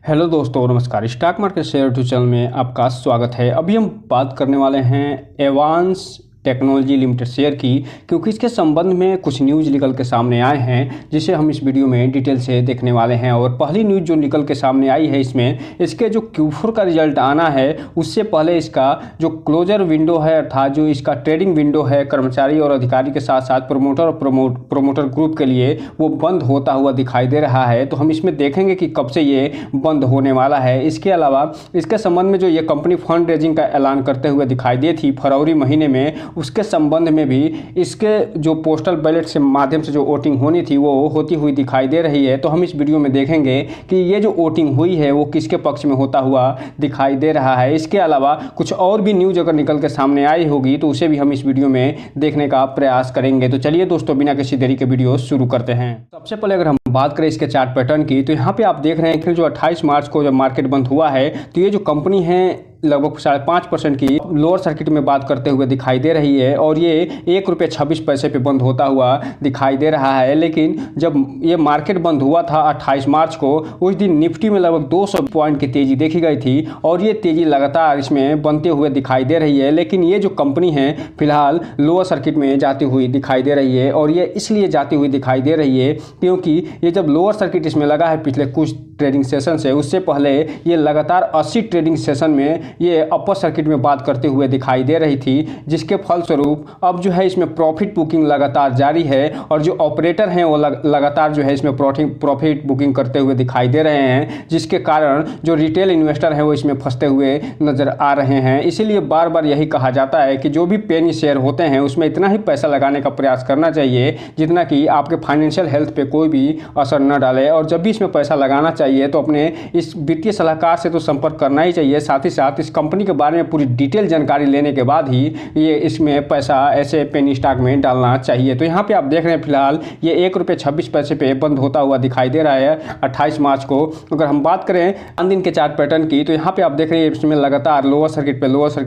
Hello दोस्तों, नमस्कार। Stock market share YouTube channel में आपका स्वागत है। अभी हम बात करने वाले हैं एवांस टेक्नोलॉजी लिमिटेड शेयर की, क्योंकि इसके संबंध में कुछ न्यूज़ निकल के सामने आए हैं जिसे हम इस वीडियो में डिटेल से देखने वाले हैं। और पहली न्यूज़ जो निकल के सामने आई है, इसमें इसके जो Q4 का रिजल्ट आना है उससे पहले इसका जो क्लोजर विंडो है, अर्थात जो इसका ट्रेडिंग विंडो है कर्मचारी और अधिकारी के साथ साथ प्रोमोटर और प्रोमोटर ग्रुप के लिए, वो बंद होता हुआ दिखाई दे रहा है। तो हम इसमें देखेंगे कि कब से ये बंद होने वाला है। इसके अलावा इसके संबंध में जो ये कंपनी फंड रेजिंग का ऐलान करते हुए दिखाई दी थी फरवरी महीने में, उसके संबंध में भी इसके जो पोस्टल बैलेट से माध्यम से जो वोटिंग होनी थी वो होती हुई दिखाई दे रही है। तो हम इस वीडियो में देखेंगे कि ये जो वोटिंग हुई है वो किसके पक्ष में होता हुआ दिखाई दे रहा है। इसके अलावा कुछ और भी न्यूज़ अगर निकल के सामने आई होगी तो उसे भी हम इस वीडियो में देखने का प्रयास करेंगे। तो चलिए दोस्तों, बिना किसी देरी के वीडियो शुरू करते हैं। सबसे पहले अगर हम बात करें इसके चार्ट पैटर्न की, तो यहाँ पे आप देख रहे हैं कि जो 28 मार्च को जब मार्केट बंद हुआ है तो ये जो कंपनी है लगभग 5.5% की लोअर सर्किट में बात करते हुए दिखाई दे रही है और ये ₹1.26 पे बंद होता हुआ दिखाई दे रहा है। लेकिन जब ये मार्केट बंद हुआ था 28 मार्च को, उस दिन निफ्टी में लगभग 200 पॉइंट की तेज़ी देखी गई थी और ये तेज़ी लगातार इसमें बनते हुए दिखाई दे रही है। लेकिन ये जो कंपनी है फिलहाल लोअर सर्किट में जाती हुई दिखाई दे रही है और ये इसलिए जाती हुई दिखाई दे रही है क्योंकि ये जब लोअर सर्किट इसमें लगा है पिछले कुछ ट्रेडिंग सेशन से, उससे पहले ये लगातार 80 ट्रेडिंग सेशन में ये अपर सर्किट में बात करते हुए दिखाई दे रही थी, जिसके फलस्वरूप अब जो है इसमें प्रॉफिट बुकिंग लगातार जारी है और जो ऑपरेटर हैं वो लगातार जो है इसमें प्रॉफिट बुकिंग करते हुए दिखाई दे रहे हैं, जिसके कारण जो रिटेल इन्वेस्टर हैं वो इसमें फंसते हुए नजर आ रहे हैं। इसीलिए बार बार यही कहा जाता है कि जो भी पेनी शेयर होते हैं उसमें इतना ही पैसा लगाने का प्रयास करना चाहिए जितना कि आपके फाइनेंशियल हेल्थ पे कोई भी असर न डाले। और जब भी इसमें पैसा लगाना चाहिए तो अपने इस वित्तीय सलाहकार से तो संपर्क करना ही चाहिए, साथ ही साथ इस कंपनी के बारे में पूरी डिटेल जानकारी लेने के बाद ही ये इसमें पैसा ऐसे पेनी स्टॉक में डालना चाहिए। तो यहाँ पे आप देख रहे हैं फिलहाल ये ₹1.26 पे बंद होता हुआ दिखाई दे रहा है 28 मार्च को। अगर हम बात करें 5 दिन के चार्ट पैटर्न की, तो यहाँ पे आप देख रहे हैं इसमें लगातार लोअर सर्किट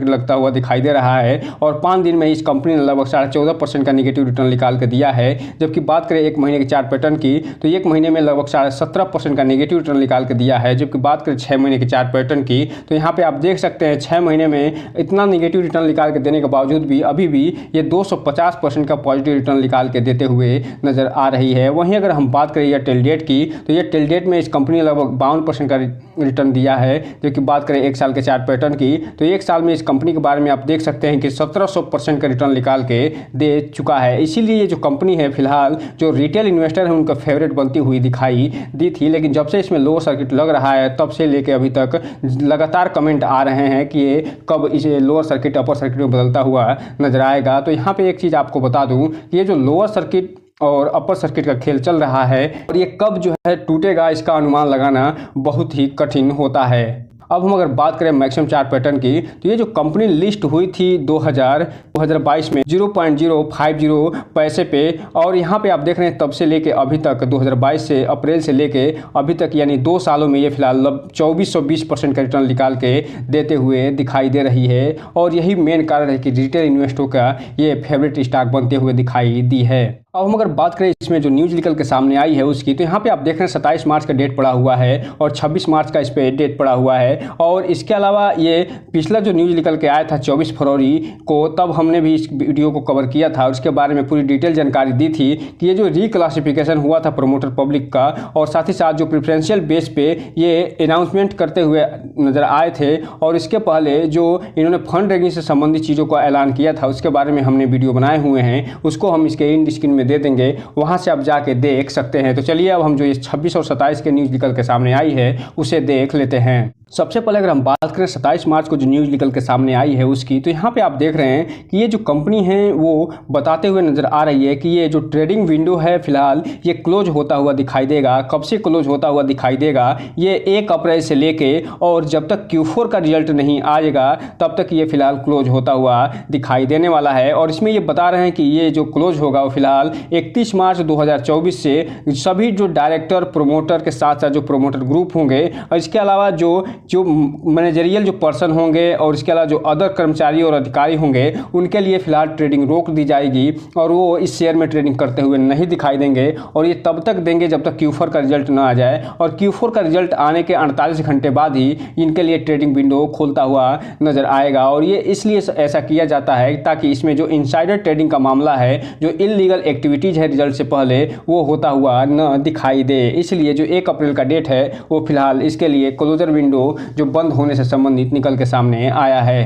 लगता हुआ दिखाई दे रहा है और 5 दिन में इस कंपनी ने लगभग 14.5% का निगेटिव रिटर्न निकाल के दिया है। जबकि बात करें 1 महीने के चार्ट पैटर्न की, तो 1 महीने में लगभग 17.5% का निगेटिव रिटर्न निकाल के दिया है। जबकि बात करें 6 महीने के चार्ट पैटर्न की, तो यहाँ पे आप देख सकते हैं 6 महीने में इतना निगेटिव रिटर्न निकाल के देने के बावजूद भी अभी भी ये 250% का पॉजिटिव रिटर्न निकाल के देते हुए नजर आ रही है। वहीं अगर हम बात करें टेल डेट की, तो ये टेल डेट में इस कंपनी ने लगभग 52% का रिटर्न दिया है। जो कि बात करें 1 साल के चार्ट पैटर्न की, तो 1 साल में इस कंपनी के बारे में आप देख सकते हैं कि 1700% का रिटर्न निकाल के दे चुका है। इसीलिए ये जो कंपनी है फिलहाल जो रिटेल इन्वेस्टर है उनका फेवरेट बनती हुई दिखाई दी थी। लेकिन जब से इसमें लोअर सर्किट लग रहा है तब से लेके अभी तक लगातार कमेंट आ रहे हैं कि ये कब इसे लोअर सर्किट अपर सर्किट में बदलता हुआ नजर आएगा। तो यहाँ पे एक चीज़ आपको बता दूं कि ये जो लोअर सर्किट और अपर सर्किट का खेल चल रहा है और ये कब जो है टूटेगा इसका अनुमान लगाना बहुत ही कठिन होता है। अब हम अगर बात करें मैक्सिमम चार्ट पैटर्न की, तो ये जो कंपनी लिस्ट हुई थी 2022 में 0.050 पैसे पे और यहाँ पे आप देख रहे हैं तब से लेके अभी तक 2022 से अप्रैल से लेके अभी तक यानी 2 सालों में ये फिलहाल 2420% का रिटर्न निकाल के देते हुए दिखाई दे रही है। और यही मेन कारण है कि रिटेल इन्वेस्टरों का ये फेवरेट स्टॉक बनते हुए दिखाई दी है। अब हम अगर बात करें इसमें जो न्यूज़ निकल के सामने आई है उसकी, तो यहाँ पे आप देख रहे हैं 27 मार्च का डेट पड़ा हुआ है और 26 मार्च का इस पे डेट पड़ा हुआ है। और इसके अलावा ये पिछला जो न्यूज़ निकल के आया था 24 फरवरी को, तब हमने भी इस वीडियो को कवर किया था और उसके बारे में पूरी डिटेल जानकारी दी थी कि ये जो रिक्लासिफिकेशन हुआ था प्रोमोटर पब्लिक का और साथ ही साथ जो प्रेफरेंशियल बेस पे ये अनाउंसमेंट करते हुए नजर आए थे और इसके पहले जो इन्होंने फंड रेजिंग से संबंधित चीज़ों का ऐलान किया था उसके बारे में हमने वीडियो बनाए हुए हैं, उसको हम इसके इन स्क्रीन में दे देंगे, वहां से आप जाके देख सकते हैं। तो चलिए अब हम जो ये 26 और 27 के न्यूज़ निकल के सामने आई है उसे देख लेते हैं। सबसे पहले अगर हम बात करें 27 मार्च को जो न्यूज़ निकल के सामने आई है उसकी, तो यहाँ पे आप देख रहे हैं कि ये जो कंपनी है वो बताते हुए नज़र आ रही है कि ये जो ट्रेडिंग विंडो है फिलहाल ये क्लोज होता हुआ दिखाई देगा। कब से क्लोज होता हुआ दिखाई देगा? ये 1 अप्रैल से लेके और जब तक Q4 का रिजल्ट नहीं आएगा तब तक ये फिलहाल क्लोज होता हुआ दिखाई देने वाला है। और इसमें ये बता रहे हैं कि ये जो क्लोज होगा वो फिलहाल 31 मार्च 2024 से सभी जो डायरेक्टर प्रोमोटर के साथ साथ जो प्रोमोटर ग्रुप होंगे और इसके अलावा जो जो मैनेजरियल जो पर्सन होंगे और इसके अलावा जो अदर कर्मचारी और अधिकारी होंगे उनके लिए फिलहाल ट्रेडिंग रोक दी जाएगी और वो इस शेयर में ट्रेडिंग करते हुए नहीं दिखाई देंगे और ये तब तक देंगे जब तक Q4 का रिजल्ट ना आ जाए और Q4 का रिजल्ट आने के 48 घंटे बाद ही इनके लिए ट्रेडिंग विंडो खोलता हुआ नजर आएगा। और ये इसलिए ऐसा किया जाता है ताकि इसमें जो इनसाइडर ट्रेडिंग का मामला है, जो इलीगल एक्टिविटीज़ है रिजल्ट से पहले, वो होता हुआ न दिखाई दे। इसलिए जो 1 अप्रैल का डेट है वो फिलहाल इसके लिए क्लोजर विंडो जो बंद होने से संबंधित निकल के सामने आया है।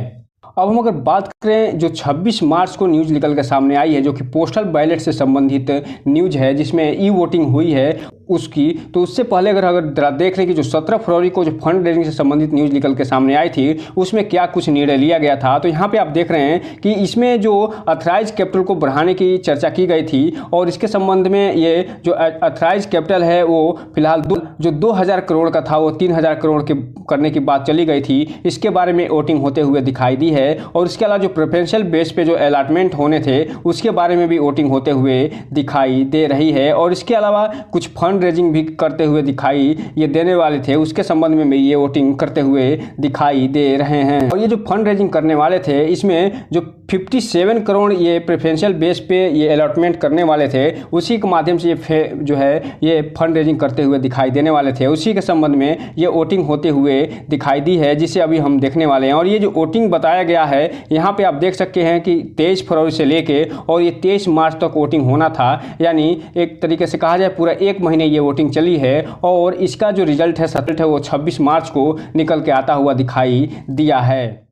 अब हम अगर बात करें जो 26 मार्च को न्यूज़ निकल के सामने आई है, जो कि पोस्टल बैलेट से संबंधित न्यूज़ है जिसमें ई वोटिंग हुई है उसकी, तो उससे पहले अगर देख लें कि जो 17 फरवरी को जो फंड रेजिंग से संबंधित न्यूज़ निकल के सामने आई थी उसमें क्या कुछ निर्णय लिया गया था। तो यहाँ पे आप देख रहे हैं कि इसमें जो अथराइज कैपिटल को बढ़ाने की चर्चा की गई थी और इसके संबंध में ये जो अथराइज कैपिटल है वो फिलहाल जो 2000 करोड़ का था वो 3000 करोड़ के करने की बात चली गई थी। इसके बारे में वोटिंग होते हुए दिखाई दी है और इसके अलावा जो प्रेफरेंशियल बेस पे जो अलॉटमेंट होने थे उसके बारे में भी वोटिंग होते हुए दिखाई दे रही है। और इसके अलावा कुछ फंड रेजिंग भी करते हुए दिखाई ये देने वाले थे, उसके संबंध में भी ये वोटिंग करते हुए दिखाई दे रहे हैं। और ये जो फंड रेजिंग करने वाले थे इसमें जो 57 करोड़ ये प्रेफरेंशियल बेस पे ये अलॉटमेंट करने वाले थे, उसी के माध्यम से ये जो है ये फंड रेजिंग करते हुए दिखाई देने वाले थे। उसी के संबंध में ये वोटिंग होते हुए दिखाई दी है जिसे अभी हम देखने वाले हैं। और ये जो वोटिंग बताया गया है यहाँ पे आप देख सकते हैं कि 23 फरवरी से लेके और ये 23 मार्च तक वोटिंग होना था, यानी एक तरीके से कहा जाए पूरा 1 महीने ये वोटिंग चली है और इसका जो रिजल्ट है वो 26 मार्च को निकल के आता हुआ दिखाई दिया है।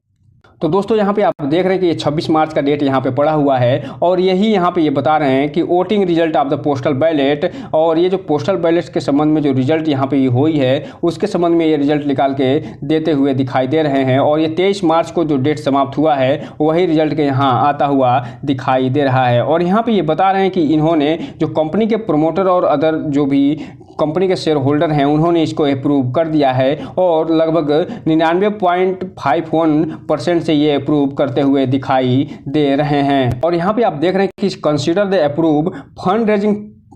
तो दोस्तों यहाँ पे आप देख रहे हैं कि ये 26 मार्च का डेट यहाँ पे पड़ा हुआ है और यही यहाँ पे ये बता रहे हैं कि voting result of the postal ballot. और ये जो पोस्टल बैलेट के संबंध में जो रिजल्ट यहाँ पे हुई है उसके संबंध में ये रिजल्ट निकाल के देते हुए दिखाई दे रहे हैं। और ये 23 मार्च को जो डेट समाप्त हुआ है वही रिजल्ट के यहाँ आता हुआ दिखाई दे रहा है। और यहाँ पर ये बता रहे हैं कि इन्होंने जो कंपनी के प्रोमोटर और अदर जो भी कंपनी के शेयर होल्डर हैं उन्होंने इसको अप्रूव कर दिया है और लगभग 99.51% से ये अप्रूव करते हुए दिखाई दे रहे हैं। और यहाँ पे आप देख रहे हैं कि consider the approve fund raising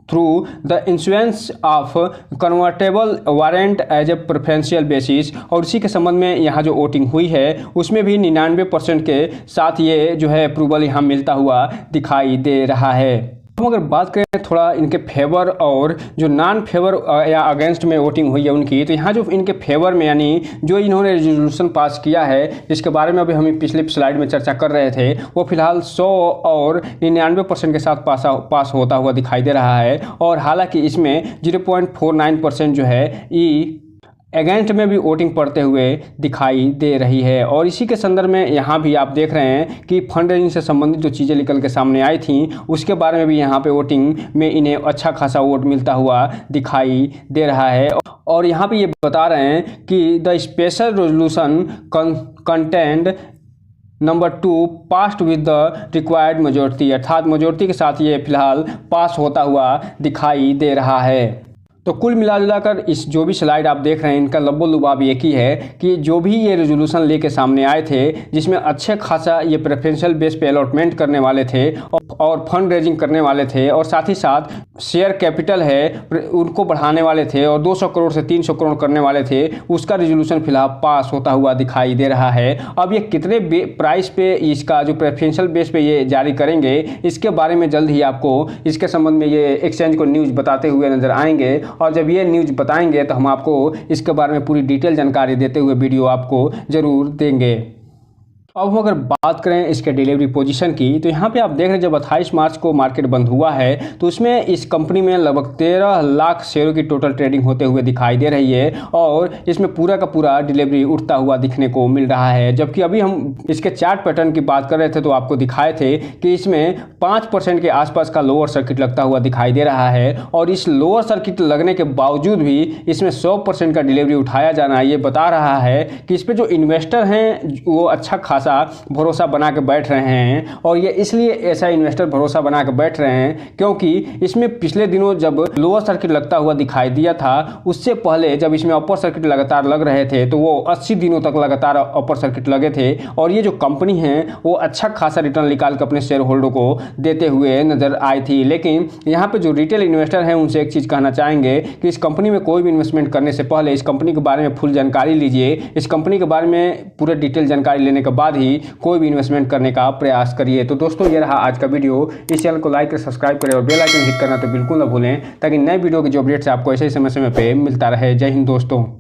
through the insurance of convertible warrant as a preferential basis. और इसी के संबंध में यहाँ जो वोटिंग हुई है उसमें भी 99% के साथ ये जो है अप्रूवल यहाँ मिलता हुआ दिखाई दे रहा है। हम अगर बात करें थोड़ा इनके फेवर और जो नॉन फेवर या अगेंस्ट में वोटिंग हुई है उनकी, तो यहाँ जो इनके फेवर में यानी जो इन्होंने रेजोल्यूशन पास किया है जिसके बारे में अभी हम पिछले स्लाइड में चर्चा कर रहे थे, वो फिलहाल 100 और 99% के साथ पास होता हुआ दिखाई दे रहा है। और हालांकि इसमें 0.49% जो है अगेंस्ट में भी वोटिंग पड़ते हुए दिखाई दे रही है। और इसी के संदर्भ में यहाँ भी आप देख रहे हैं कि फंड रेजिंग से संबंधित जो चीज़ें निकल के सामने आई थी उसके बारे में भी यहाँ पे वोटिंग में इन्हें अच्छा खासा वोट मिलता हुआ दिखाई दे रहा है। और यहाँ पे ये बता रहे हैं कि the special resolution content number 2 passed with the required majority, अर्थात मेजोरिटी के साथ ये फिलहाल पास होता हुआ दिखाई दे रहा है। तो कुल मिलाजुलाकर इस जो भी स्लाइड आप देख रहे हैं इनका लब्बो लुबाब एक ही है कि जो भी ये रेजोल्यूशन लेके सामने आए थे जिसमें अच्छे खासा ये प्रेफरेंशियल बेस पे अलॉटमेंट करने वाले थे और फंड रेजिंग करने वाले थे और साथ ही साथ शेयर कैपिटल है उनको बढ़ाने वाले थे और 200 करोड़ से 300 करोड़ करने वाले थे, उसका रेजोल्यूशन फिलहाल पास होता हुआ दिखाई दे रहा है। अब ये कितने प्राइस पे इसका जो प्रेफरेंशियल बेस पे ये जारी करेंगे इसके बारे में जल्द ही आपको इसके संबंध में ये एक्सचेंज को न्यूज़ बताते हुए नजर आएंगे। और जब ये न्यूज़ बताएंगे तो हम आपको इसके बारे में पूरी डिटेल जानकारी देते हुए वीडियो आपको ज़रूर देंगे। अब हम अगर बात करें इसके डिलीवरी पोजीशन की, तो यहाँ पे आप देख रहे हैं जब 28 मार्च को मार्केट बंद हुआ है तो उसमें इस कंपनी में लगभग 13 लाख शेयरों की टोटल ट्रेडिंग होते हुए दिखाई दे रही है और इसमें पूरा का पूरा डिलीवरी उठता हुआ दिखने को मिल रहा है। जबकि अभी हम इसके चार्ट पैटर्न की बात कर रहे थे तो आपको दिखाए थे कि इसमें 5% के आसपास का लोअर सर्किट लगता हुआ दिखाई दे रहा है और इस लोअर सर्किट लगने के बावजूद भी इसमें 100% का डिलीवरी उठाया जाना ये बता रहा है कि इस पर जो इन्वेस्टर हैं वो अच्छा खासा भरोसा बना के बैठ रहे हैं। और ये इसलिए ऐसा इन्वेस्टर भरोसा बना के बैठ रहे हैं क्योंकि इसमें पिछले दिनों जब लोअर सर्किट लगता हुआ दिखाई दिया था, उससे पहले जब इसमें अपर सर्किट लगातार लग रहे थे तो वो 80 दिनों तक लगातार अपर सर्किट लगे थे। और ये जो कंपनी है वो अच्छा खासा रिटर्न निकाल के अपने शेयर होल्डर को देते हुए नजर आई थी। लेकिन यहाँ पे जो रिटेल इन्वेस्टर हैं उनसे एक चीज़ कहना चाहेंगे कि इस कंपनी में कोई भी इन्वेस्टमेंट करने से पहले इस कंपनी के बारे में फुल जानकारी लीजिए। इस कंपनी के बारे में पूरे डिटेल जानकारी लेने के बाद ही कोई भी इन्वेस्टमेंट करने का प्रयास करिए। तो दोस्तों ये रहा आज का वीडियो। इस चैनल को लाइक और सब्सक्राइब करें और बेल आइकन हिट करना तो बिल्कुल ना भूलें, ताकि नए वीडियो की जो अपडेट्स आपको ऐसे समय पे मिलता रहे। जय हिंद दोस्तों।